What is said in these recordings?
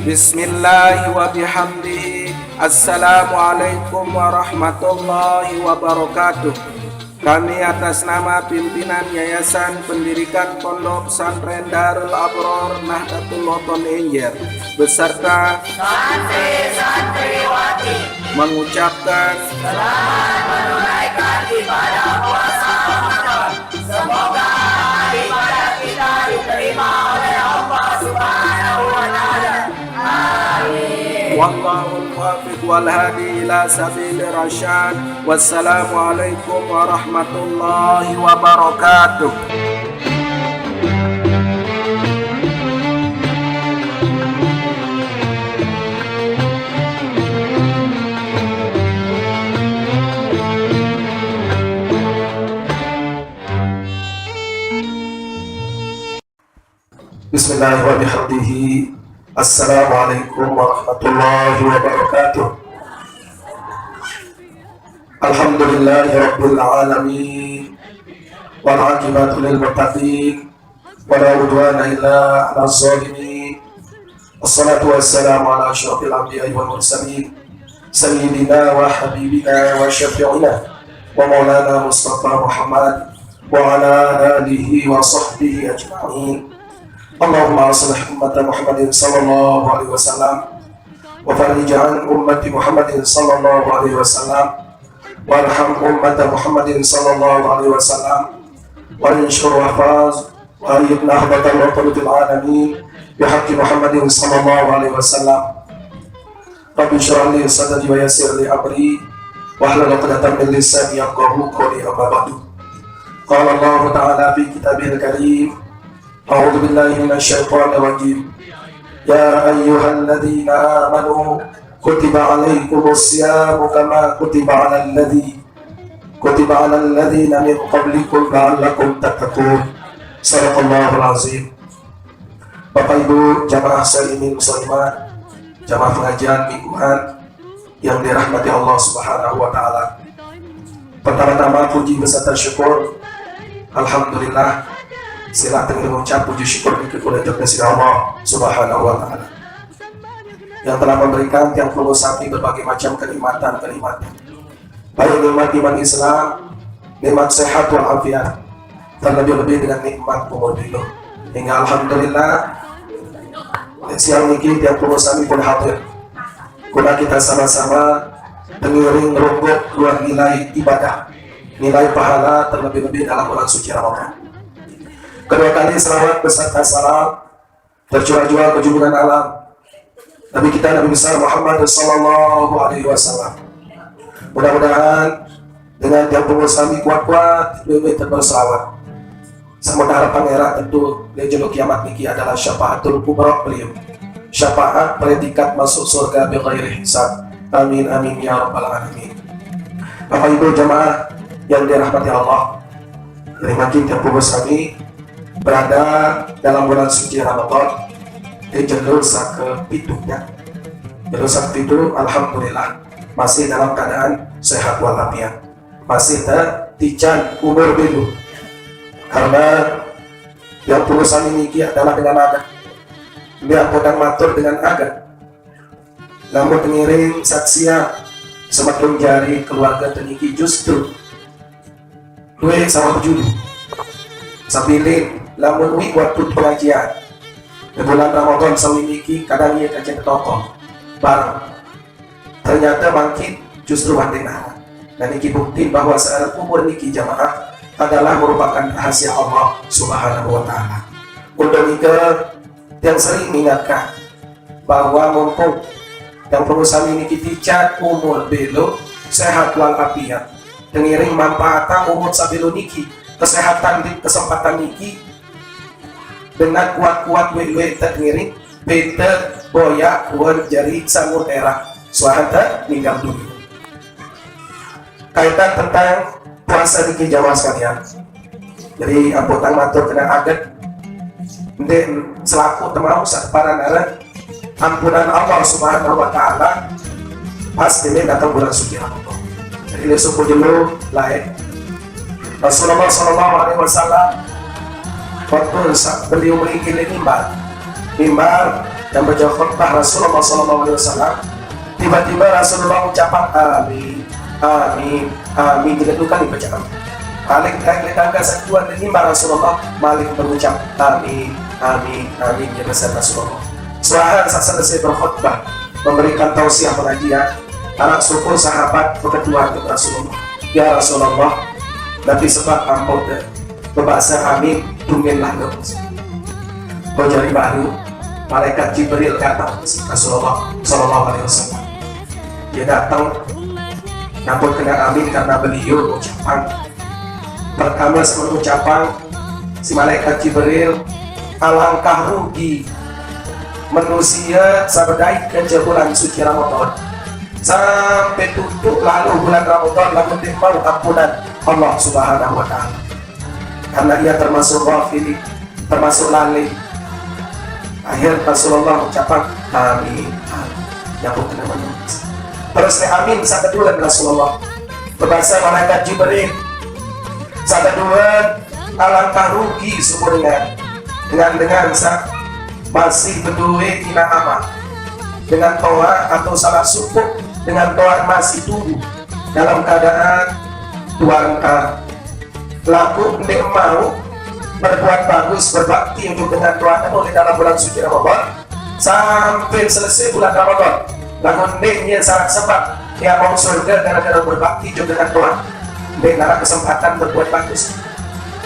Bismillahi wa bihamdihi. Assalamualaikum warahmatullahi wabarakatuh. Kami atas nama pimpinan Yayasan Pendidikan Pondok Pesantren Darul Abror Nahdlatul Ulama Enjer beserta santri-santriwati mengucapkan selamat menunaikan ibadah puasa Ramadan. Semoga ibadah kita diterima oleh Allah Subhanahu wa taala. Amin. Wallahul muwaffiq wal hadi ila sabilir rasyad. Wassalamualaikum warahmatullahi wabarakatuh. Bismillahirrahmanirrahim. Assalamualaikum warahmatullahi wabarakatuh. Alhamdulillahi rabbil alamin. Wal aqibatu lil muttaqin. Wala udwana illa 'alal zalimin. Wassalatu wassalamu ala asyrafil anbiya'i wal mursalin. Sayyidina wa habibina wa syafi'ina wa maulana Mustafa Muhammad wa ala alihi wa sahbihi ajma'in. Allahumma aslih ummata Muhammadin sallallahu alaihi wasallam wa farij an ummati Muhammadin sallallahu alaihi wasallam warham ummata Muhammadin sallallahu alaihi wasallam wa inshur wahfaz wa ayyidna ahbatan wa qulubil alamin bihaqqi Muhammadin sallallahu alaihi wasallam. Rabbi shrah li sadri wa yassir li amri wahlul 'uqdatam min lisani yafqahu qawli. Amma ba'du. Qala Allah ta'ala fi kitabihil karim. أعوذ بالله من الشيطان الرجيم. يا أيها الذين آمنوا كتب عليكم الصيام كما كتب على الذين من قبلكم لعلكم تتقون. صدق الله العظيم. Bapak Ibu jamaah muslimin muslimat, jamaah pengajian mingguan yang dirahmati Allah Subhanahu wa taala. Pertama-tama puji beserta syukur alhamdulillah, sila mengucap puji syukur kepada Allah Subhanahu wa taala yang telah memberikan tiang filosofi berbagai macam kenikmatan, baik nikmat iman Islam, nikmat sehat wal afiat, terlebih-lebih dengan nikmat umur hidup. Hingga alhamdulillah siang ini tiang filosofi pun hadir. Kuna kita sama-sama mengiring rombok keluar nilai ibadah, nilai pahala, terlebih-lebih dalam bulan suci Ramadan. Kedua kali selawat beserta salam tercurah-curah ke junjungan alam Nabi kita Nabi besar Muhammad sallallahu alaihi wasallam. Mudah-mudahan dengan tiap sami kuat-kuat lebih terberselawat. Sementara pangeran tentu lejelo kiamat niki adalah syafaatul kubra beliau. Syafaat predikat masuk surga bighairi hisab. Amin amin ya rabbal alamin. Bapak Ibu jamaah yang dirahmati Allah, dari makin tiap sami berada dalam bulan suci Ramadan di jalur ke-7-nya. Jalur ke-7 alhamdulillah masih dalam keadaan sehat walafiat, masih tijan umur bilu, karena yang tulisan ini adalah dengan adat biar podang matur dengan adat, namun pengiring saksia semakin jari keluarga teniki justru duit sama berjudi sambilin lamun waktu pengajian di bulan Ramadan sawiniki kadang ia kajian toko bareng ternyata bangkit justru bandena. Dan ini bukti bahwa seorang umur niki jamaah adalah merupakan rahasia Allah Subhanahu wa taala. Untuk itu yang sering mengingatkan bahwa mumpung yang perusahaan ini kita umur belo sehat walafiat dengiring manfaatan umur sabilu niki kesehatan di kesempatan niki dengan kuat-kuat wewe terngiring beta boya kuat jari sangur era suahanta meninggal dunia. Kaitan tentang puasa niki jamaah sekalian, jadi amputan matur kena adat dan selaku temau para nara ampunan Allah Subhanahu wa taala pasti datang bulan suci Ramadan. Jadi suku dulu lain Rasulullah Sallallahu Alaihi Wasallam waktu beliau meninggi mimbar yang baca khutbah Rasulullah SAW, tiba-tiba Rasulullah ucapan amin, amin, amin, tidak luka dibaca amin. Balik lagi tangga satuan ini Rasulullah Malik berucap amin, amin, amin, ya besar Rasulullah. Setelah selesai berkhutbah, memberikan tausiah pengajian, anak suku sahabat berketua ke Rasulullah, ya Rasulullah, tapi sebab ampun berbahasa amin, tungguinlah Bojari baru, malaikat Jibril datang Rasulullah SAW. Dia datang, namun kena amin karena beliau ucapan. Pertama sebelum ucapan, si malaikat Jibril, alangkah rugi manusia sabadai kerja bulan suci Ramadan sampai tutup lalu bulan Ramadan lalu mau ampunan Allah Subhanahu wa Ta'ala, karena ia termasuk ghafili, termasuk lalai. Akhir Rasulullah ucapan amin, amin, yang bukan manusia. Terus amin saat kedua Rasulullah berbahasa malaikat Jibril, saat kedua alangkah rugi seumur dengan masih berdua ina amal dengan toa atau salah suku dengan toa masih tubuh dalam keadaan tuangka laku ndek mau berbuat bagus berbakti untuk dengan doa mulai dalam bulan suci Ramadan sampai selesai bulan Ramadan, lalu ndeknya sangat sebab dia mau surga gara-gara berbakti juga dengan doa ndek nara kesempatan berbuat bagus.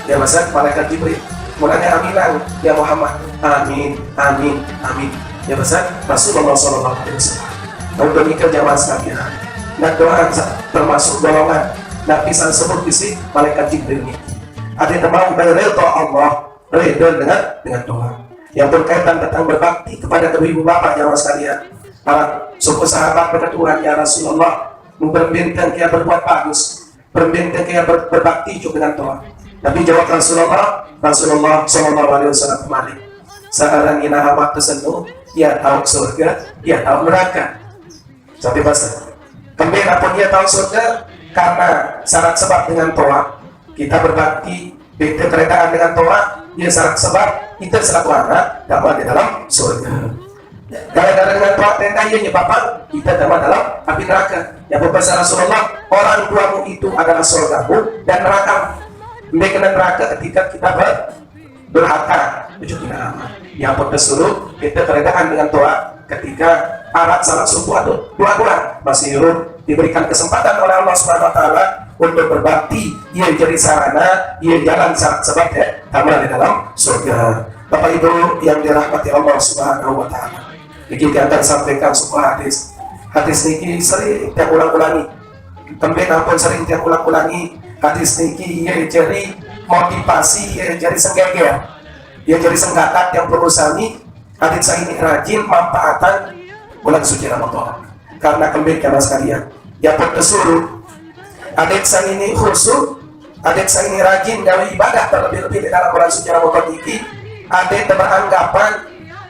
Ya masa malaikat Jibril mulanya aminan ya Muhammad, amin, amin, amin. Ya besar Rasulullah SAW. Untuk nikah jamaah sekalian, dan doa termasuk golongan Nabi sang sebut isi malaikat Jibril ini. Ada yang mau berredha Allah, redha dengan doa yang berkaitan tentang berbakti kepada kedua ibu bapak jamaah sekalian. Para suku sahabat berketuhan ya Rasulullah, mempermintaan kita berbuat bagus, permintaan kita berbakti juga dengan doa. Tapi jawab Rasulullah SAW kembali, sekarang ina hawa tersenu, ia tahu surga, ia tahu neraka. Sampai bahasa kembali apapun ia tahu surga karena syarat sebab dengan toa kita berbakti, beda keretaan dengan toa, ia syarat sebab kita selaku anak dapat di dalam surga. Gara-gara dengan toa tenda ia nyebabkan kita dapat dalam api neraka. Yang berbahasa Rasulullah, orang tuamu itu adalah surgamu dan nerakamu. Mereka neraka ketika kita berhaka menuju amal. Yang pun disuruh kita keredaan dengan doa ketika alat salah suku atau dua masih diberikan kesempatan oleh Allah Subhanahu Wa Taala untuk berbakti. Ia jadi sarana, ia jalan sebab ya tamat di dalam surga. Bapak Ibu yang dirahmati Allah Subhanahu Wa Taala, kita akan sampaikan sebuah hadis. Hadis ini sering kita ulang-ulangi. Tempat pun sering kita ulang-ulangi. Hadis niki ia jadi motivasi, ia jadi senggeger, ia jadi senggatat yang perlu sami. Hadis ini rajin manfaatan bulan suci Ramadan. Karena kembali karena sekalian, ya tersuruh. Hadis ini khusus, hadis ini rajin dalam ibadah terlebih-lebih di dalam bulan suci Ramadan ini. Hadis beranggapan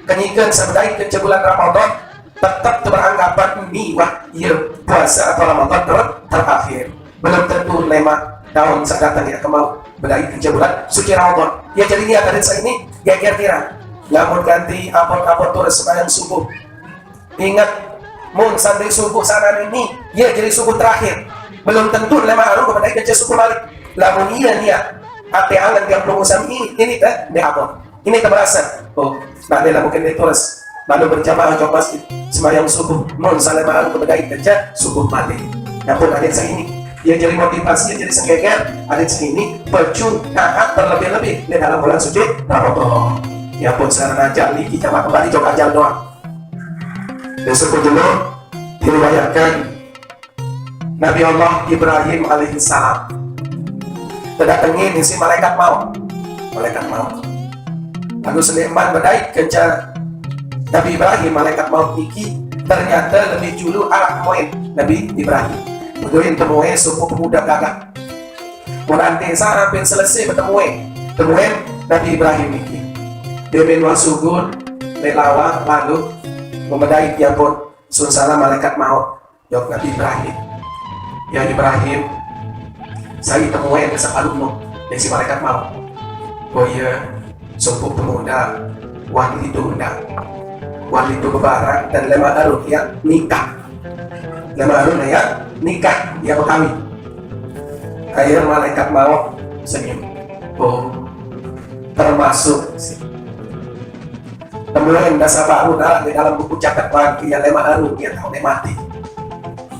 kenyikan sebagai ke bulan Ramadan tetap beranggapan ini wah ia puasa atau Ramadan terakhir. Belum tentu lema tahun sedatang ya kemau berdai 3 bulan suci Ramadan. Ya jadi niat dari saya ini ya kira-kira lamun ganti apot-apot terus sembahyang subuh. Ingat mun sampai subuh sana ini ya jadi subuh terakhir. Belum tentu lema harum berdai kerja subuh balik. Lamun iya niat ate alang yang promosan ini teh de apot. Ini terasa. Oh, nah dia mungkin terus lalu berjamaah ke masjid sembahyang subuh. Mun sana harum berdai kerja subuh balik. Ya pun ada saya ini. Dia jadi motivasi, jadi senggeger. Ada sini bercu nakat terlebih-lebih di dalam bulan suci Ramadan. Ya pun sarana jali kita kembali jok ajal doang. Besok dulu diriwayatkan Nabi Allah Ibrahim alaihissalam terdatangin si malaikat maut. Lalu seniman badai kejar Nabi Ibrahim malaikat maut niki ternyata lebih dulu anak moin Nabi Ibrahim. Kemudian temuin suku pemuda gagah. Nanti sampai selesai temuin Nabi Ibrahim ini. Dia menua sugun, lelawa, lalu memedai dia pun sunsana malaikat maut. Jawab Nabi Ibrahim. Ya Ibrahim, saya temuin sekalumno dari si malaikat maut. Oh iya, suku pemuda wanita itu hendak wali itu bebarang dan lema arun yang nikah. Lema arun yang nikah, yang berkawin. Akhirnya malaikat maut senyum. Oh, termasuk temuan dasar baru di dalam buku catatan yang lema arun yang tahu mati.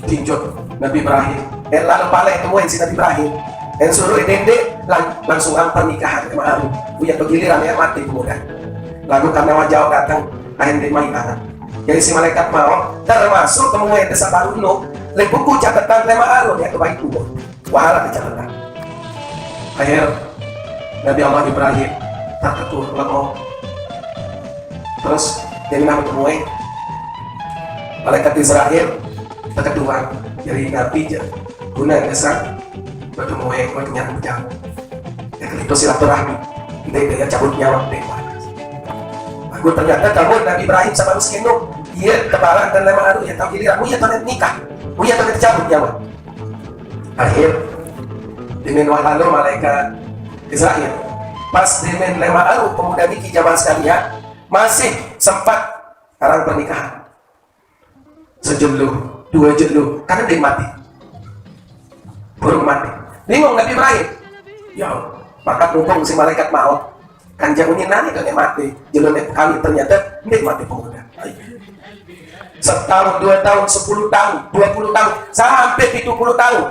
Tinjau Nabi Ibrahim. Lalu paling temuin si Nabi Ibrahim. Dan suruh dende langsung pernikahan lema arun. Punya giliran yang mati kemudian. Lalu karena wajah datang akhirnya mainan. Jadi si malaikat maut termasuk temuan dasar baru no. Di buku catatan lema arun yang kebaik umur. Wahala dicatatkan. Akhir Nabi Allah Ibrahim tak ketur lengok. Terus dia menang temuin malaikat Israel tak ketuan dari Nabi guna dasar bertemuin kenyang berjauh. Yang itu silaturahmi. Dia cabut nyawa dewa. Aku ternyata kamu Nabi Ibrahim sama Ruskino. Iya kebaran dan lema aru yang tahu giliran. Muya tahu nikah. Muya tahu cabut nyawa. Akhir dengan lalu malaikat Israel pas dengan lema aru pemuda niki zaman sekalian masih sempat karang pernikahan sejelu dua jelu karena dia mati baru mati bingung Nabi Ibrahim ya maka mumpung si malaikat maut kan jangunin nani kan dia mati jelu kali ternyata dia mati pemuda setahun 2 tahun 10 tahun 20 tahun sampai 70 tahun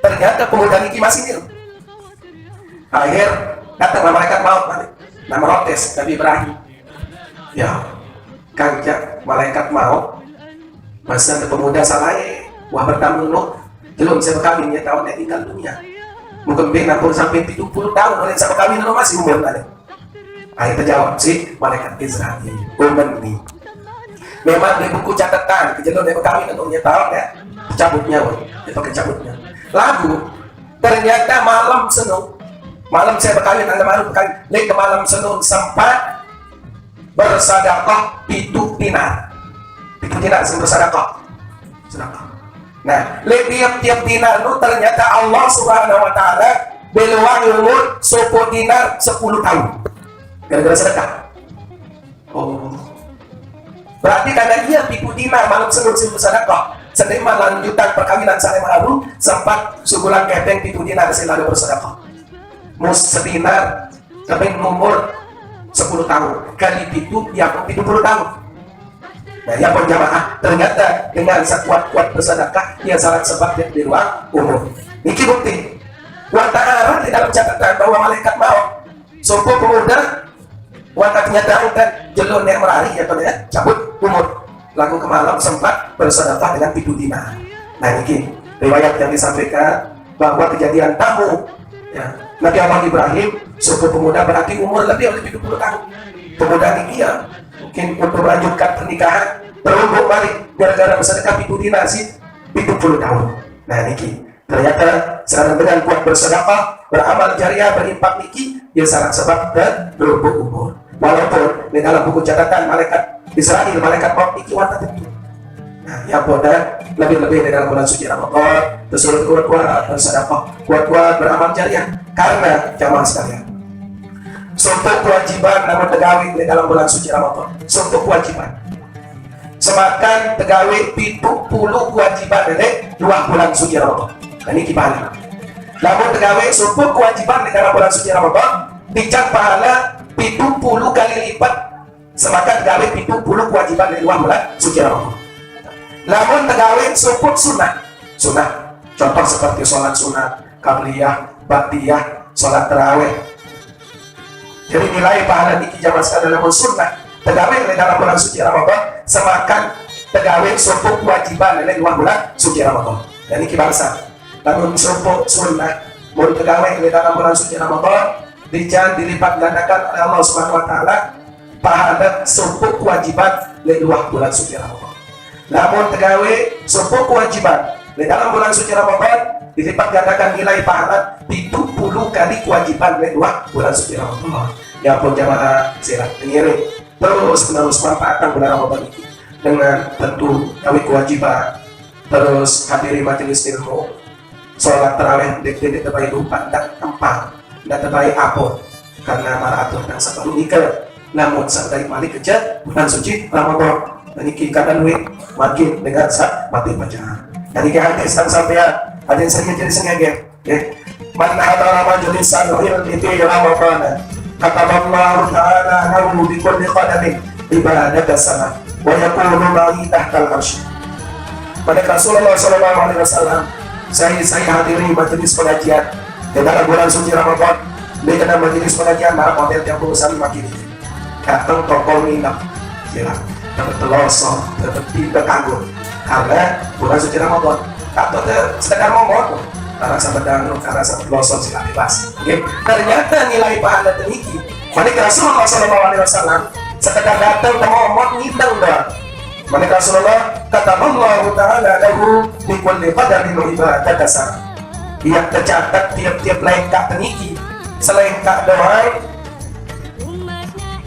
ternyata pemuda niki masih hidup. Akhir datang malaikat maut balik. Nama rotes Nabi Ibrahim. Ya, kanjak malaikat maut. Masa pemuda salah wah bertamu no. Belum bisa berkawin ya tahun yang tinggal dunia. Mungkin bina pun sampai 70 tahun oleh sama kawin no masih umur balik. Akhir terjawab sih malaikat Israel. Ini. Memang di buku catatan kejadian yang berkawin untuk tahun ya. Cabutnya, itu kecabutnya. Lagu ternyata malam senung malam saya berkawin anda malam berkawin lagi ke malam senung sempat bersedekah 7 dinar bersedekah nah tiap dinar itu ternyata Allah subhanahu wa ta'ala beluang umur 10 dinar 10 tahun gara-gara sedekah. Oh berarti karena dia 7 dinar malam senung bersedekah sedema lanjutan perkawinan saya malu sempat sebulan keteng 7 dinar selalu bersedekah. Mus sedinar sampai umur 10 tahun kali itu yang 70 tahun. Nah ya penjamaah ternyata dengan sekuat-kuat bersedekah ia sangat sebab di ruang umur. Niki bukti. Wa ta'ala di dalam catatan bahwa malaikat maut sopo pemuda wataknya tahu kan jelon yang merari ya ternyata cabut umur. Lalu ke malam sempat bersedekah dengan 7 dinar. Nah ini riwayat yang disampaikan bahwa kejadian tamu ya, Nabi Allah Ibrahim suku pemuda berarti umur lebih dari 70 tahun. Pemuda ini ya mungkin untuk melanjutkan pernikahan berhubung balik gara-gara bersedekah 7 dinar sih 70 tahun. Nah ini ternyata sekarang dengan kuat bersedekah beramal jariah berinfak niki ya sangat sebab dan berhubung umur. Walaupun di dalam buku catatan malaikat Israel malaikat maut iki wata tentu. Nah, ya boda lebih-lebih dalam bulan suci Ramadan, terus kuat-kuat bersedekah, kuat-kuat beramal jariah karena jamaah sekalian. Suatu kewajiban namun tegawi di dalam bulan suci Ramadan. Suatu kewajiban. Semakan tegawi 70 kewajiban dari 2 bulan suci Ramadan. Nah, ini kibali. Namun tegawi suatu kewajiban di dalam bulan suci Ramadan dicap pahala 70 kali lipat semakan gawe 70 kewajiban dari 2 bulan suci Ramadan. Namun tegawe suput sunnah. Contoh seperti sholat sunat, qabliyah, ba'diyah, sholat tarawih. Jadi nilai pahala niki jamaah sekalian namun sunnah. Tegawe dari dalam bulan suci Ramadan semakan tegawe suput kewajiban dari 2 bulan suci Ramadan. Dan niki bangsa. Namun suput sunnah mau tegawe dari dalam bulan suci Ramadan dijan dilipat gandakan oleh Allah Subhanahu wa taala pahala 10 kewajiban di 2 bulan suci Ramadan. Namun tegawe 10 kewajiban di dalam bulan suci Ramadan dilipat gandakan nilai pahala 70 kali kewajiban di 2 bulan suci Ramadan. Ya pun jamaah silat mengiring terus menerus manfaatkan bulan Ramadan ini dengan tentu gawe kewajiban, terus hadiri majelis ilmu, sholat tarawih di terbaik 4 dan 4 dan terbaik apot karena maraton dan sebelum nikah namun sampai balik kerja bulan suci Ramadan. Dan ini kadang duit makin dengan saat mati baca. Jadi hati sampai ada yang saya jadi sengaja. Man hadara majlisan ilmi fi Ramadan kataballahu ta'ala lahu bi kulli qadamin ibadah sana wa yakunu ma'i tahtal arsy. Pada Rasulullah sallallahu alaihi wasallam saya hadiri majelis pengajian di dalam bulan suci Ramadan. Di dalam majelis pengajian malam hotel yang berusaha makin ini datang tokoh minap silah dapat telosong dapat tidak kanggur karena bulan suci Ramadan atau sedekah momot karena sahabat dangu karena sahabat telosong silah bebas. Ternyata nilai pahala tinggi. Pada Rasulullah sallallahu alaihi wasallam sekedar datang ke momot ngidang dah. Pada Rasulullah kata Allah Ta'ala lahu bi kulli qadarin ibadah dasar. Ia tercatat tiap-tiap lengkap tinggi. Selengkap doang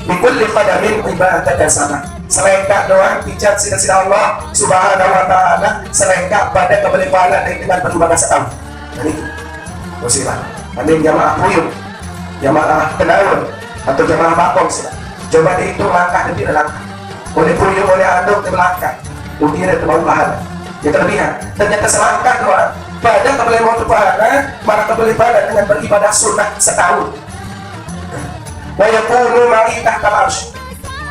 bikulli qadamin ibadah sana. Selengkap doang dicat sida-sida Allah Subhanahu wa ta'ala selengkap pada kembali pahala dengan beribadah setahun. Jadi musilah amin jamaah puyuh, jamaah penawar atau jamaah bakong sila. Coba dihitung langkah demi langkah. Oleh puyuh oleh andung ke belakang mungkin ada terlalu pahala yang terlihat. Ternyata selangkah doang pada kembali mau pahala mana kembali pahala dengan beribadah sunnah setahun. Wa yakunu ma'i tahtal arsy,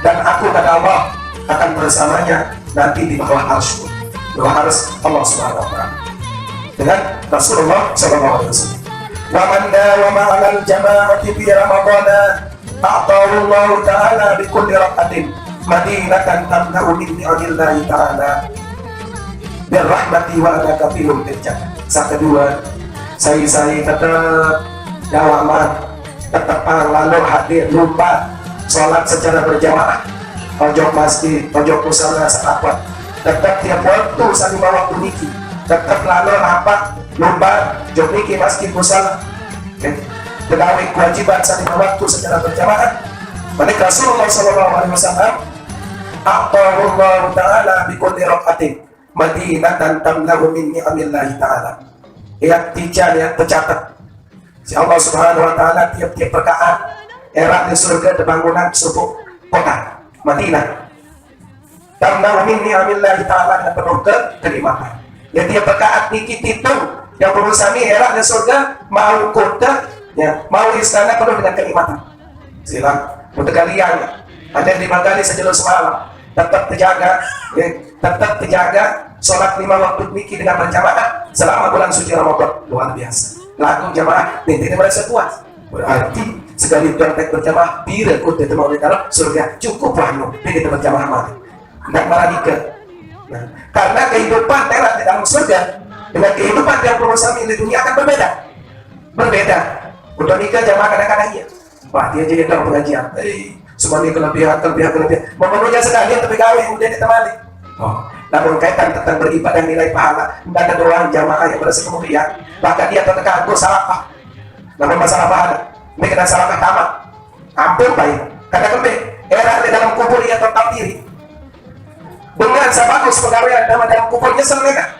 dan aku kata Allah akan bersamanya nanti di bawah arsy, bawah arsy Allah Subhanahu wa ta'ala. Dengan Rasulullah sallallahu alaihi wasallam. Wa man dawama 'alal jama'ati fi Ramadan a'tahu Allah ta'ala bi kulli raqatin madinatan tamna'u min ni'amillahi ta'ala birrahmati wa ala kafilun bil-jannah. Yang kedua, saya tetap dawaman, tetap lalu hadir lupa sholat secara berjamaah, ojok masjid, ojok musala serapat, tetap tiap waktu saling waktu niki, tetap lalu apa lupa jok niki masjid musala, pegawai kewajiban saling waktu secara berjamaah. Pada Rasulullah sallallahu alaihi wasallam a'tahu ta'ala bi kulli raqatin madinatan tamlahu min ni'amillahi ta'ala. Yang tiga yang tercatat si Allah Subhanahu wa ta'ala tiap-tiap perkaan era di surga bangunan sebuah kota Madinah tamlahu min ni'amillahi ta'ala dan penuh kenikmatan. Yang tiap perkaan dikit itu yang berusaha era di surga mau kota ya mau istana penuh dengan kenikmatan. Silang untuk kalian ada yang dimagali sejelur semalam tetap terjaga ya, tetap terjaga sholat 5 waktu niki dengan berjamaah selama bulan suci Ramadan. Luar biasa laku jamaah nanti merasa puas berarti sekali praktek berjamaah bila kau tidak mau ditaruh surga cukup penuh kita berjamaah mati tidak marah nikah. Nah, karena kehidupan telah di dalam surga dengan kehidupan yang berusaha di dunia akan berbeda. Udah nikah jamaah kadang-kadang iya wah dia jadi dalam pengajian semua ini kelebihan memenuhnya sekalian tapi kawin kemudian ditemani. Namun kaitan tentang beribadah nilai pahala tidak ada doang jamaah yang berasa kemudian bahkan dia tertekan salafah. Namun masalah pahala ini kena salafah tamat hampir baik karena kembali era di dalam kubur ia tetap diri dengan sebagus pegawai dalam kubur nyesel mereka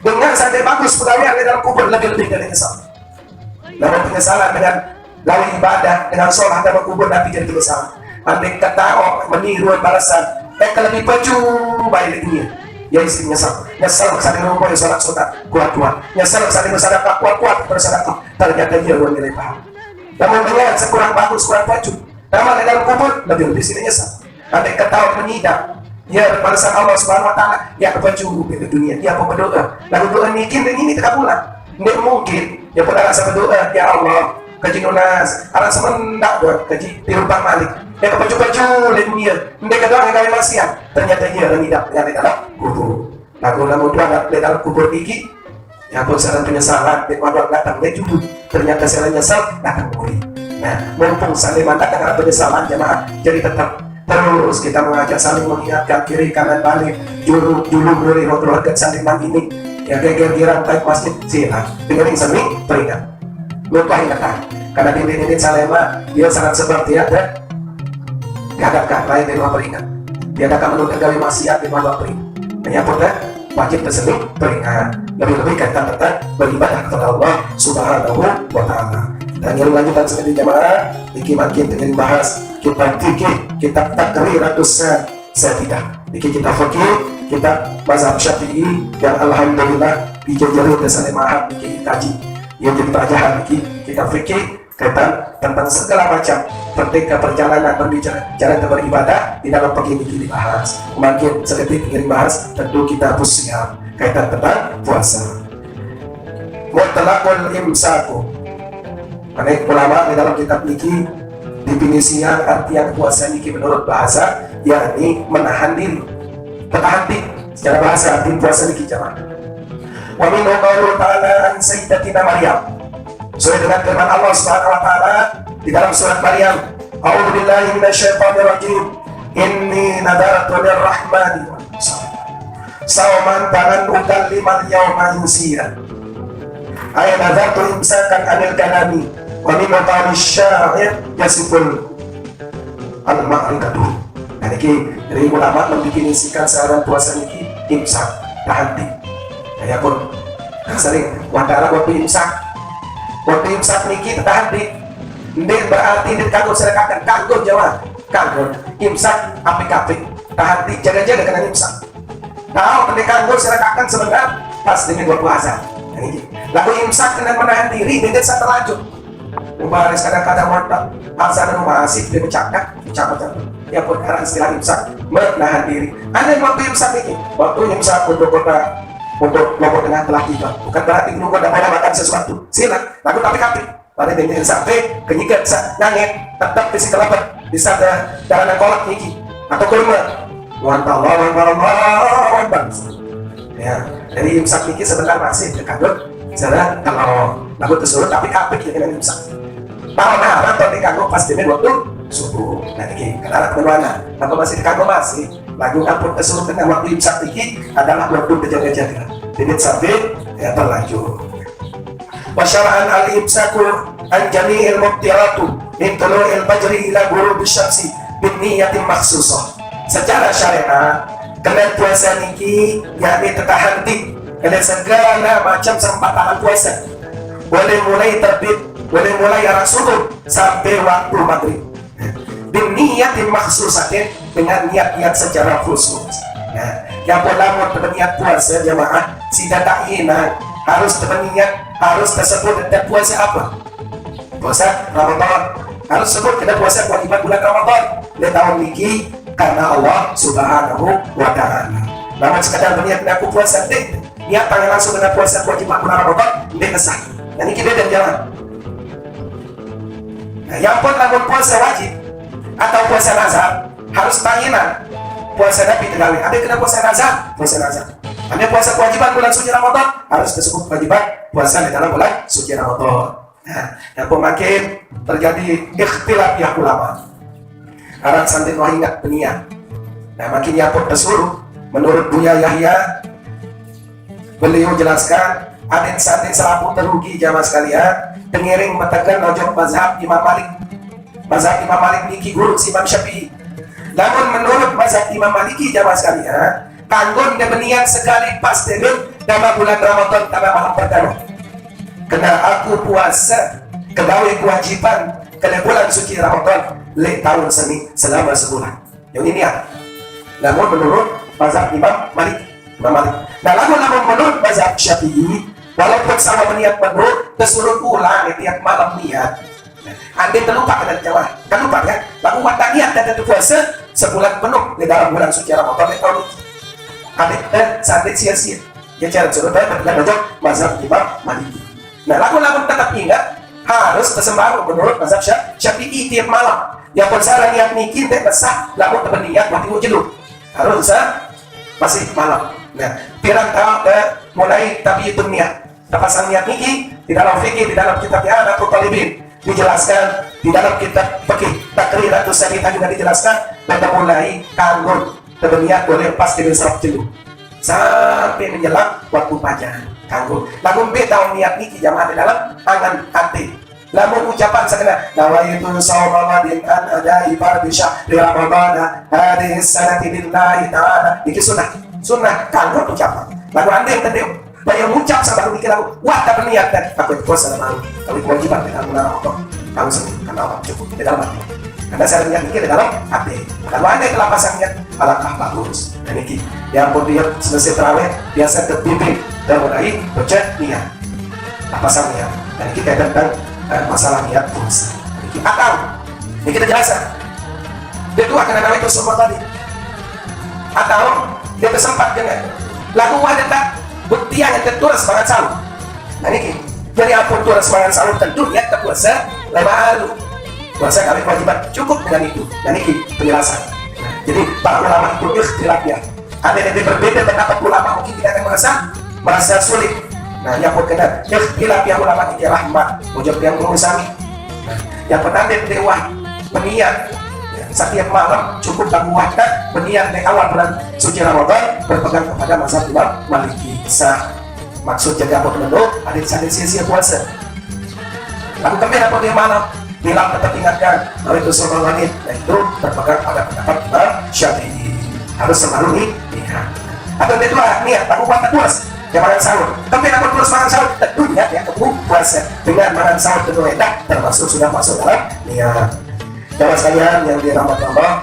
dengan sampai bagus pegawai di dalam kubur lebih dari nyesel. Namun penyesalan dengan lalu ibadah dengan sholat dalam kubur nanti jadi penyesalan. Andai kata meniru balasan mereka lebih baju baik di dunia ya istri nyesal kesana rumah yang sholat kuat-kuat nyesal kesana sadaqah kuat-kuat bersadaqah ternyata dia luar nilai pahala. Namun dengan sekurang bagus kurang baju nama di dalam kubur lebih sini nyesal. Andai kata menyidap ya balasan Allah Subhanahu wa ta'ala ya baju di dunia dia apa berdoa lalu doa ini terkabulan tidak mungkin ya pada rasa berdoa ya Allah kaji nunas arah semendak buat kaji tirupang malik ya ke baju-baju di dunia mereka doang yang kami maksiat ternyata dia tidak yang di dalam kubur. Lalu namun doang di dalam kubur gigi ya pun saran penyesalan di wadang datang dia judul ternyata saya nyesal datang kembali. Nah mumpung saling datang dengan penyesalan jemaah jadi tetap terus kita mengajak saling mengingatkan kiri kanan balik julu dari roda saling ini ya geger-geran taik masjid silah dengerin sering teringat lupa ingatan karena dinding-dinding salema dia sangat seperti ada dihadapkan lain di luar peringat dia akan menurunkan gawe maksiat di luar peringat menyambut wajib tersebut peringat lebih-lebih kaitan tentang beribadah kepada Allah Subhanahu wa ta'ala. Dan yang lanjutan sekali jamaah, iki makin dengan bahas kita fikih, kita takrir dosa tidak. Iki kita fikih, kita mazhab Syafi'i yang alhamdulillah dijajari dasar mahal iki kaji. Yang jadi pelajaran iki kita fikih tentang segala macam pentingnya perjalanan berbicara cara beribadah di dalam pagi ini dibahas. Makin sedikit ingin bahas, tentu kita harus siap kaitan tentang puasa. Mutlaqul imsaku. Anak ulama di dalam kitab niki definisian artian puasa niki menurut bahasa yakni menahan diri, tahan diri. Secara bahasa arti puasa niki jamaah. Wa min qawli ta'ala an sayyidatina Maryam. Sesuai dengan firman Allah Subhanahu wa taala di dalam surat Maryam, A'udzu billahi minasyaitonir rajim. Inni nadartu lirrahmani sauman falan ukallimal yawma insiya. Ay nadartu imsakan anil kalami wa min qawli syair yasiful al-ma'rikatuh. Nah, ini dari ulama mendefinisikan seharian puasa ini imsak, tahan diri. Ya pun sering wadara waktu imsak niki tahan diri. Ini berarti ini kanggo serekakan kanggo jawab kanggo imsak apik-apik tahan diri jaga-jaga kena imsak. Nah, ini kanggo serekakan sebentar pas dengan berpuasa. Nah, ini lalu imsak dengan menahan diri ini saya terlanjut. Mubaris kadang-kadang mantap asal dan masih dia ucapkan ya pun karena istilah imsak menahan diri. Ada waktu imsak ini waktu imsak untuk kelompok tengah telah tiba, bukan berarti menunggu dan makan sesuatu silat lagu tapi pada dengan sampai kenyikat nangit tetap bisa kelapat bisa ada darah kolak niki atau kurma Allah ya dari imsak niki sebentar masih dekadut secara kalau lagu tersebut tapi kapik ya dengan imsak tahun atau dikagum pas dengan waktu subuh. Nah ini kenapa berwarna atau masih dikagum masih lagu ampun tersebut dengan waktu imsak niki adalah waktu berjaga-jaga jadi sampai ya terlanjur. Wasyara'an al-imsaku an jami'il mubtiratu min tulu'il fajri ila ghurubi syamsi bin niyatin makhsusah. Secara syariat kena puasa niki yakni tertahan di kena segala macam sempatan puasa boleh mulai terbit boleh mulai arah subuh sampai waktu maghrib bin niyatin makhsusatin dengan niat-niat secara khusus. Nah yang pertama berniat puasa jamaah tidak takinan harus berniat harus tersebut dan puasa apa? Puasa Ramadan. Harus sebut kita puasa kewajiban bulan Ramadan. Di tahun ini karena Allah Subhanahu wa taala. Namun sekadar berniat aku puasa deh. Niat tangan langsung kena puasa kewajiban bulan Ramadan, ini kesah. Dan ini beda jalan. Nah, yang pun namun puasa wajib atau puasa nazar harus tayinan. Puasa Nabi tegawi. Ada kena puasa nazar, Ada puasa kewajiban bulan suci Ramadan harus disebut kewajiban puasa di dalam bulan suci Ramadan. Nah, yang pemakin terjadi ikhtilaf ya ulama. Harap santai ingat peniat. Nah, makin yang pun tersuruh menurut Buya Yahya beliau jelaskan aden santai selaku terugi jamaah sekalian pengiring metekan nojok mazhab Imam Malik. Mazhab Imam Malik niki guru si Imam Syafi'i. Namun menurut mazhab Imam Maliki jamaah sekalian kanggon dan berniat sekali pas dengan dalam bulan Ramadan tambah malam pertama. Kena aku puasa kegawe kewajiban kena bulan suci Ramadan le tahun seni selama sebulan. Yang ini ya. Namun menurut mazhab Imam Malik. Nah namun menurut mazhab Syafi'i walaupun sama berniat menurut kesuruh ulang tiap malam niat. Anda terlupa dengan jawab, kan lupa kan? Lalu watak niat dan puasa sebulan penuh di dalam bulan suci Ramadan di tahun ini. Anda santai sia-sia. Ya cara suruh saya berbilang mazhab Imam Maliki. Nah lagu-lagu tetap ingat harus tersembaru menurut mazhab Syafi'i tiap malam. Yang pun saya niat mikir dan besar lagu berniat mati jenuh harus masih malam. Nah pirang tahun mulai tapi itu niat. Terpasang niat niki di dalam fikih di dalam kitab I'anatul Talibin dijelaskan di dalam kitab fikih Takriratus Sahihah juga dijelaskan dan mulai kanggo berniat boleh pas dengan serap jenuh sampai menjelang waktu pajan kanggo lagu tahun niat niki jamaah di dalam angan hati lamun ucapan sekedar nawaitu sawmamadin an ada ibarat syahri Ramadan hadis sanati lillahi ta'ala niki sunnah kanggo ucapan lagu anda yang tadi bayang ucap sama baru dikira wah tak berniat dan aku itu puasa baru tapi kewajiban di dalam bulan Ramadan tahu sendiri karena Allah cukup di dalam hati karena saya niat mikir di dalam hati kalau ada kelapasan niat alangkah bagus dan ini yang pun dia selesai terawih biasa terpimpin dan mulai baca niat lapasan niat dan ini kaitan tentang masalah niat puasa atau ini kita jelaskan dia tuh akan ada itu semua tadi atau dia tersempat dengan lagu wadah tak bukti yang tertulis semangat sahur nah ini jadi apa tulis semangat sahur tentu niat tak puasa lalu puasa kami kewajiban cukup dengan itu dan ini penjelasan jadi para ulama itu ikhtilafnya ada yang berbeda pendapat ulama mungkin tidak akan merasa sulit nah yang berkenaan ikhtilaf yang ulama itu rahmat mujab yang mengusami yang pertama dewa peniat setiap malam cukup lagu waktu berniat di awal bulan suci Ramadan berpegang kepada mazhab Imam Maliki sah maksud jaga penuh ada sia-sia puasa lalu kami dapat di malam bilang tetap ingatkan kalau itu soal wanit yaitu berpegang pada pendapat Imam Syafi'i harus selalu niat atau kedua niat aku kuat puas yang makan sahur tapi dapat terus makan sahur tentu niat yang kamu puasa dengan makan sahur tentu enak termasuk sudah masuk dalam niat. Jamaah sekalian yang dirahmati Allah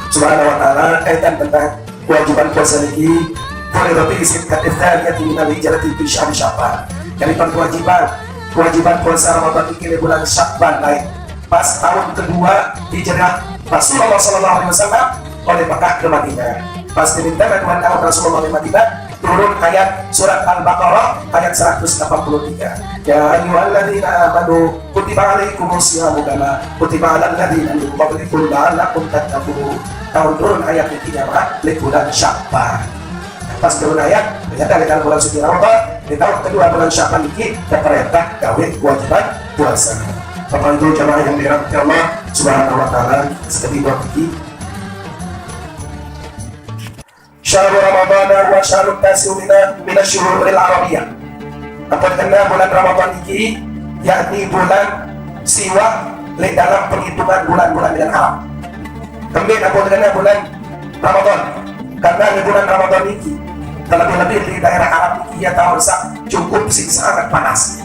Subhanahu wa taala kaitan tentang kewajiban puasa niki boleh lebih disingkat iftariyat minal hijrati fi syahr Sya'ban. Jadi kewajiban puasa Ramadan niki di bulan Sya'ban lain. Pas tahun kedua hijrah Rasulullah sallallahu alaihi wasallam oleh Mekah ke Madinah. Pas diminta dengan Rasulullah di Madinah turun ayat surat Al-Baqarah ayat 183. Ya ayyuhalladzina amanu kutiba alaikumus syamu kama kutiba alal ladzina min qablikum la'allakum tattaqun. Tahun turun ayat ketiga di bulan Sya'ban. Pas turun ayat ternyata di dalam bulan suci Ramadan di tahun kedua bulan Sya'ban ini terperintah gawe kewajiban puasa. Bapak Ibu jamaah yang dirahmati Allah Subhanahu wa taala seperti ini Syahrul Ramadan wa syahrul tasi'u min asyhuril arabiyyah. Apa kena bulan Ramadan ini yakni bulan siwa di dalam perhitungan bulan-bulan dengan Arab. Kemudian apa kena bulan Ramadan karena di bulan Ramadan ini terlebih-lebih di daerah Arab ini ya tahun cukup sangat panas.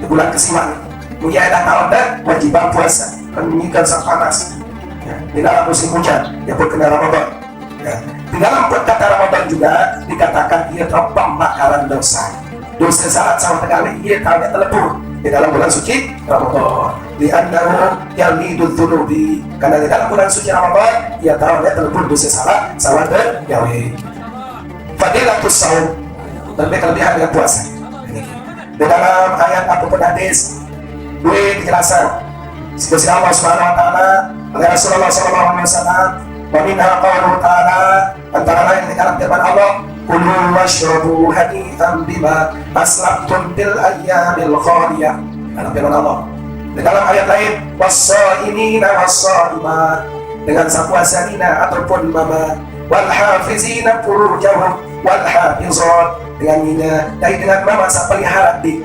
Di bulan kesiwan punya ada tahun dan wajib puasa menginginkan sangat panas. Di dalam musim hujan ya kena Ramadan. Di dalam kata Ramadan juga dikatakan ia pembakaran dosa salat sama sekali ia tak terlebur di dalam bulan suci Ramadan di annahu yalidul dzunubi karena di dalam bulan suci Ramadan ia tahu dia terlebur dosa salat salat dan yawi fadilatus shaum dan kelebihan dengan puasa di dalam ayat ataupun hadis dua penjelasan seperti Allah Subhanahu wa taala oleh Rasulullah sallallahu alaihi wasallam wa minha qawluhu ta'ala antara lain di dalam firman Allah kulu washrabu hani'an bima aslaftum bil ayyamil khaliyah dalam firman Allah di dalam ayat lain was-shaimina was-shaimat dengan sapuasanina ataupun mama wal hafizina furujahum wal hafizat dengan nina dari dengan mama sapelihara di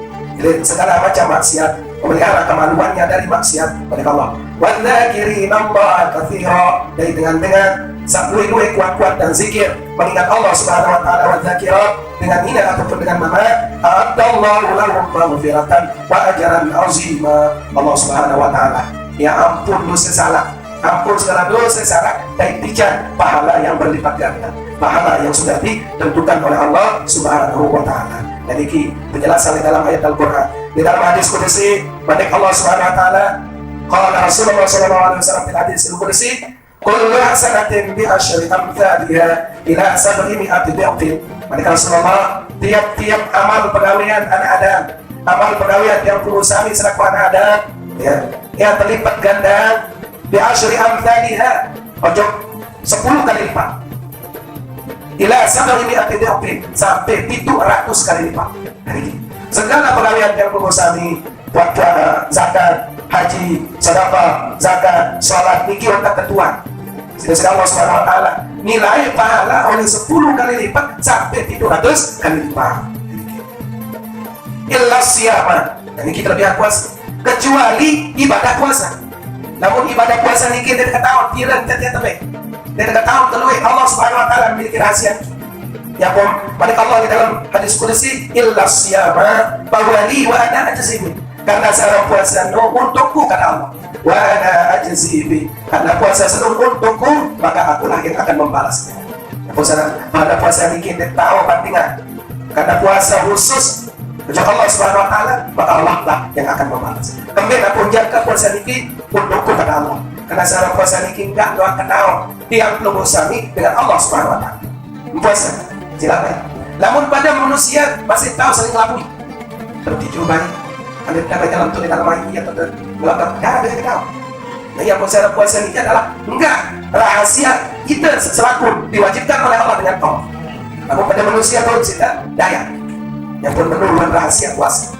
segala macam maksiat memelihara kemaluannya dari maksiat oleh Allah wadzakirina Allah katsira dari dengan saklui-lui kuat-kuat dan zikir mengingat Allah Subhanahu wa taala wadzakirat dengan ini ataupun dengan mana a'adallahu lahum maghfiratan wa ajran azima. Allah Subhanahu wa taala ya ampun dosa salah ampun segala dosa salah dan dijan pahala yang berlipat ganda pahala yang sudah ditentukan oleh Allah Subhanahu wa taala. Dan ini penjelasan di dalam ayat Al-Quran di dalam hadis qudsi pada Allah Subhanahu wa taala qala Rasulullah sallallahu alaihi wasallam di hadis qudsi kullu hasanatin bi asyri amthaliha ila 700 dhifin. Maka Rasulullah tiap-tiap amal pegawaian anak Adam amal pegawaian yang berusaha selaku anak Adam ya yang terlipat ganda bi asyri amthaliha ojo 10 kali lipat ila 700 dhifin sampai 700 kali lipat. Jadi segala pegawaian yang berusaha puasa, zakat, haji, sedekah, zakat, salat niki untuk ketuan. Sedangkan Allah Subhanahu wa taala nilai pahala oleh 10 kali lipat sampai 700 kali lipat. Illa siyama. Dan ini kita lebih puasa kecuali ibadah puasa. Namun ibadah puasa niki dia ketahuan tidak tete. Dia ketahuan keluar Allah Subhanahu wa taala memiliki rahasia. Ya pun, pada Allah di dalam hadis qudsi, illa siyama bahwali wa ana ajzibi. Karena saya puasa untukku kata Allah. Wa ana ajzibi. Karena puasa selalu untukku, maka akulah yang akan membalasnya. Puasa pada puasa ini kita tahu pentingnya. Karena puasa khusus untuk Allah Subhanahu wa taala, maka Allah lah yang akan membalas. Kemudian aku jaga puasa ini untukku kata Allah. Karena saya puasa ini enggak doa kenal yang perlu sami dengan Allah Subhanahu wa taala. Puasa silakan. Namun pada manusia masih tahu saling lakui. Seperti coba ada dalam tulis dalam ayat atau dalam ada yang tahu. Nah, yang puasa ini adalah enggak rahasia kita selaku diwajibkan oleh Allah dengan Allah. Namun pada manusia pun tidak daya. Yang pun menurunkan rahasia puasa.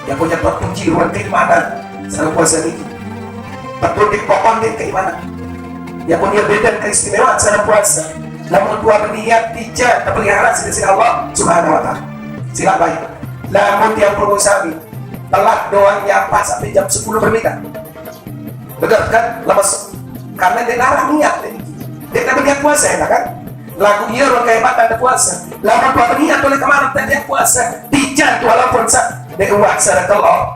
Yang punya penjiruan keimanan selama puasa ini. Betul di pokok keimanan. Yang punya beda keistimewaan selama puasa. Namun dua berniat tidak terpelihara sisi Allah Subhanahu wa taala. Sila baik. Namun yang perlu sami telat doanya pas sampai jam 10 berniat. Betul kan? Lemas karena dia larang niat. Dia tak berniat puasa ya kan? Lagu dia orang kayak ada puasa. Namun dua berniat oleh kemarin tadi puasa. Tidak walaupun dia uang sarakallah.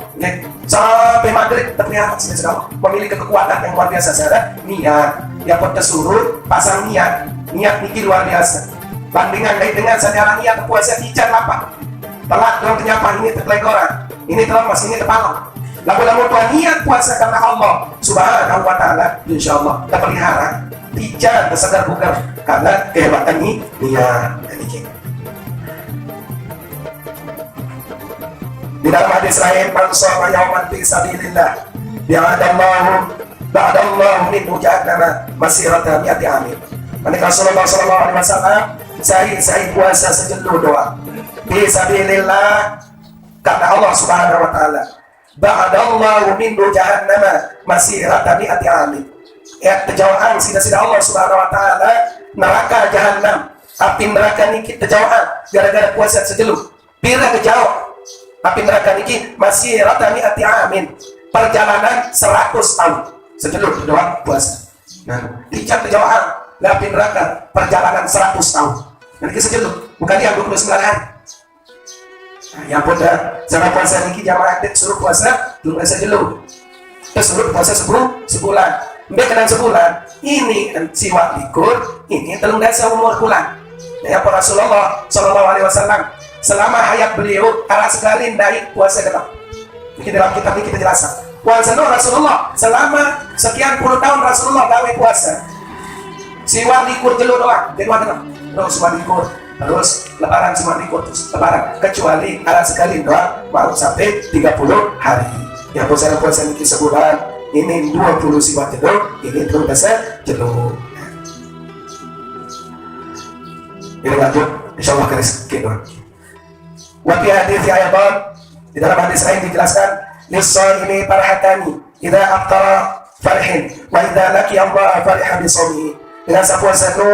Sampai maghrib terpelihara sisi Allah. Memiliki kekuatan yang luar biasa secara niat. Yang pun tersuruh pasang niat. Niat niki luar biasa. Bandingan dengan sejarah niat puasa tidak apa. Telat dong penyapa ini terpelekoran. Ini telat mas ini terpalong. Lalu tuan niat puasa karena Allah Subhanahu wa taala, insyaallah terpelihara. Tidak tersadar bukan karena kehebatan ini niat. Di dalam hadis lain, man shoma yauman fi sabilillah bi'adallahu ba'dallahu min jahannama masirata mi'ati amin. Maka Rasulullah SAW saya puasa sejenuh doa fisabilillah karena Allah Subhanahu wa taala. Ba'dallahu min jahannama masirata mi'ati amin. Ya kejauhan sida-sida Allah Subhanahu wa taala neraka jahannam. Api neraka niki kejauhan gara-gara puasa sejenuh. Pira kejauh. Api neraka niki masirata mi'ati amin. Perjalanan 100 tahun. Sejenuh doa puasa. Nah, tidak kejauhan api neraka perjalanan 100 tahun. Nanti sejenuh, bukan yang 29 hari. Nah, yang pada cara puasa ini jamaah suruh puasa, belum sejenuh. Terus suruh puasa sebulan. Mbak sebulan, ini siwak likur, ini telung dasa umur bulan. Nah, yang Rasulullah SAW selama hayat beliau, arah sekali naik puasa tetap. Ini dalam kitab ini kita jelaskan. Puasa Rasulullah selama sekian puluh tahun Rasulullah gawe puasa. Siwak likur jelu doang, jadi mana? Terus siwak likur, terus lebaran siwak likur, terus lebaran. Kecuali ada sekali doang, baru sampai 30 hari. Ya puasa ini sebulan, ini 20 siwak jelu, ini terus dasar jelu. Ini lanjut, insya Allah keris gitu. Waktu hadis ayat di dalam hadis lain dijelaskan, nisai ini parhatani, idza aftara farhin, wa idza laki Allah farha bisawmihi. Dengan puasa itu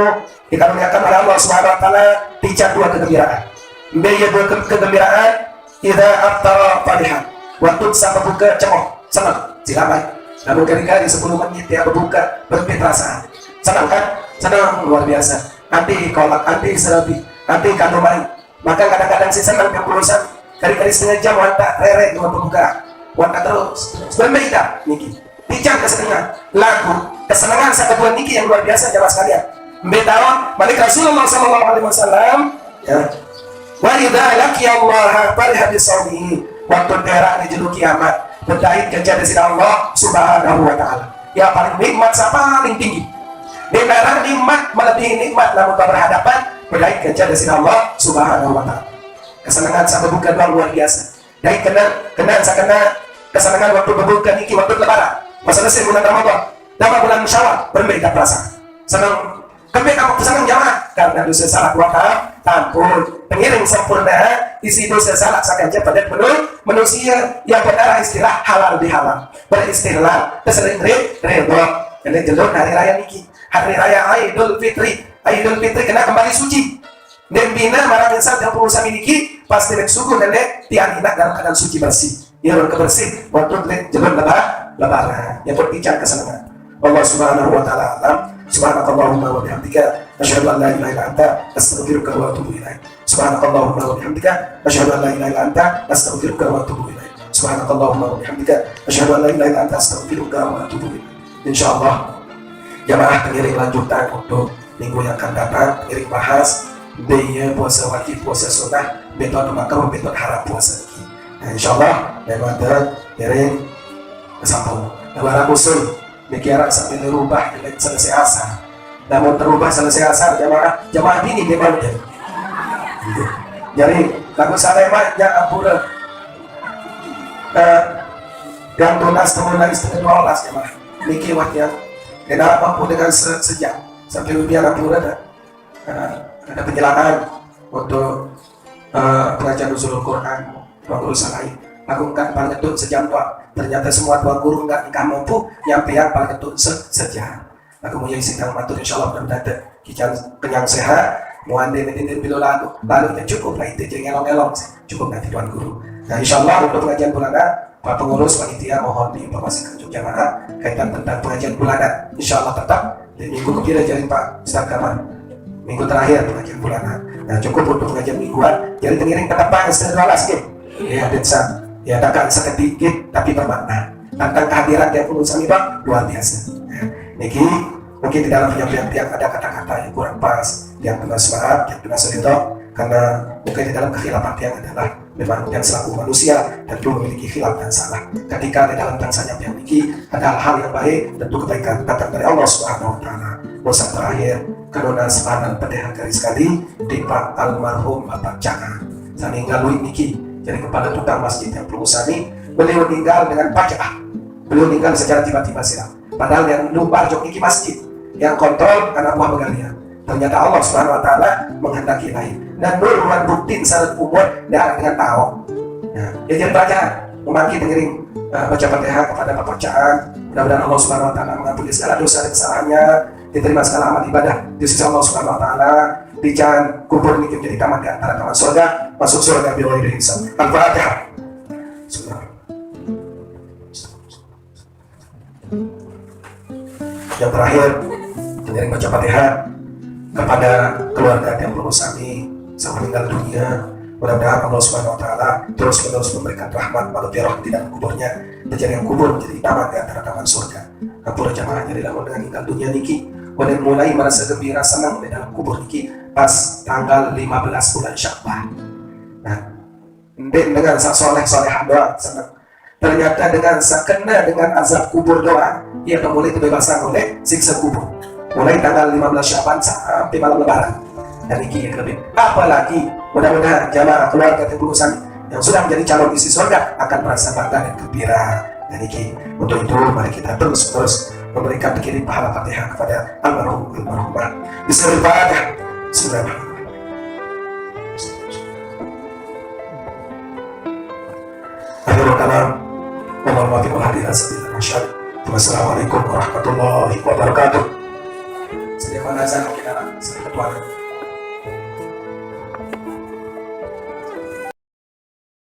kita mengingatkan oleh Allah Subhanahu wa taala tiga dua kegembiraan. Mbaya dua kegembiraan idza aftara farihan. Waktu sampai buka cemoh, senang, silakan. Lalu kali-kali 10 menit dia berbuka berbeda perasaan. Senang kan? Senang luar biasa. Nanti kolak, nanti serabi, nanti kandung baik. Maka kadang-kadang si senang yang berurusan kali-kali setengah jam wanita rere dengan berbuka. Wanita terus. Berbeda niki. Tidak kesenangan lagu kesenangan satu bulan niki yang luar biasa jamaah sekalian. Mbetawa Malik Rasulullah SAW ya. Wa idza laqiya Allah farha bisawmihi. Waktu perak di julu kiamat berdahit kerja di sisi Allah Subhanahu wa taala. Ya paling nikmat siapa paling tinggi. Di perak nikmat melebihi nikmat namun berhadapan berdahit kerja di sisi Allah Subhanahu wa taala. Kesenangan sampai bukan luar biasa. Dari kenal sakena kesenangan waktu berbuka niki waktu lebaran. Masalah saya bulan Ramadan, dalam bulan Syawal berbeda perasaan. Senang, kami kamu senang jamaah karena dosa salah wakaf, tampun, pengiring sempurna, isi dosa salah saja pada penuh manusia yang benar istilah halal dihalal, beristilah tersering redha. Karena jelur hari raya niki, hari raya Idul Fitri kena kembali suci. Dan bina marah insal yang pengusaha niki pasti suku dan tiang hinak dalam keadaan suci bersih. Ya kebersih waktu jelur lebaran yang berbicara kesenangan. Allah Subhanahu wa taala Subhanakallahumma wa bihamdika asyhadu an la ilaha illa anta astaghfiruka wa atubu ilaik. Subhanakallahumma wa bihamdika asyhadu an la ilaha illa anta astaghfiruka wa atubu ilaik. Subhanakallahumma wa bihamdika asyhadu an la ilaha illa anta astaghfiruka wa atubu ilaik. Insyaallah jamaah pengiring lanjutan untuk minggu yang akan datang, pengiring bahas dia puasa wajib, puasa sunnah, metode makruh, metode haram puasa. Nah, insyaallah memang ada pengiring kesampung. Lebaran musuh dikira sampai dirubah selesai asar. Namun terubah selesai asar jamaah ini dia baru jadi. Jadi lagu Salema yang ampura yang tunas temulah istri 12 jamaah. Niki waktu yang tidak mampu dengan sejam sampai ubian ampura ada penjelasan untuk pengajian usul Quran, urusan lain. Lakukan paling ketut sejam doang. Ternyata semua tuan guru nggak mampu nyampe yang paling ketut sejam. Aku mau isi kang matur insyaallah mudah-mudahan kita kenyang sehat. Mau ande bilo lalu ya cukup lah itu jangan elong-elong cukup nanti tuan guru. Nah insyaallah untuk pengajian bulanan Pak pengurus panitia mohon diinformasikan untuk jamaah kaitan tentang pengajian bulanan. Insyaallah tetap di minggu ketiga jadi Pak Ustaz Kamal. Minggu terakhir pengajian bulanan. Nah cukup untuk pengajian mingguan. Jadi pengiring tetap bahas setelah gitu. Ya Detsa. Ya takkan sedikit tapi bermakna tentang kehadiran yang perlu kami bang luar biasa. Niki mungkin di dalam penyampaian ada kata-kata yang kurang pas, yang kena semangat, yang kena sedito, karena mungkin di dalam kekhilafan yang adalah memang yang selaku manusia tentu memiliki khilaf dan salah. Ketika di dalam bangsanya yang memiliki ada hal yang baik, tentu kebaikan datang dari Allah Subhanahu Wa Taala. Bosan terakhir kedona sepadan pedih garis sekali di Pak almarhum Bapak Jaka. Saninggal Lui Niki. Jadi kepada tukang masjid yang Permusani, beliau meninggal dengan pajak. Beliau meninggal secara tiba-tiba silam. Padahal yang lumbar jok iki masjid, yang kontrol anak buah begalian. Ternyata Allah Subhanahu Wa Taala menghendaki lain. Dan berulang bukti syarat umur dan dengan tahu. Nah, ya jadi baca memaki dengerin baca Fatihah kepada Bapak Caan. Mudah-mudahan Allah Subhanahu Wa Taala mengampuni segala dosa dan kesalahannya, diterima segala amal ibadah di sisi Allah Subhanahu Wa Taala. Dijan kubur ini menjadi taman di antara taman surga, masuk surga biwalidayhi ihsan. Al-Fatihah. Yang terakhir, mengiring baca Fatihah kepada keluarga yang Permusani sama meninggal dunia. Mudah-mudahan Allah Subhanahu Wa Taala terus-menerus memberikan rahmat maghfirah di dalam kuburnya, menjadikan kubur menjadi taman di antara taman surga. Kapura jamaah jadi lamun dengan meninggal dunia niki, dan mulai merasa gembira senang di dalam kubur niki pas tanggal 15 bulan Syawal. Nah, dengan soleh-solehan doang senang. Ternyata dengan sakena dengan azab kubur doang, ia mulai kebebasan oleh siksa kubur. Mulai tanggal 15 Syawal sampai malam Lebaran. Dan ini yang lebih. Apalagi mudah-mudahan jamaah keluarga Tegurusan yang sudah menjadi calon isi surga akan merasa bangga dan gembira. Dan ini untuk itu mari kita terus memberikan pikiran pahala Fatihah kepada almarhumah. Bismillahirrahmanirrahim. Bismillahirrahmanirrahim. Akhirul kalam. Wassalamualaikum warahmatullahi wabarakatuh. Sediakan azan kita ketuaan.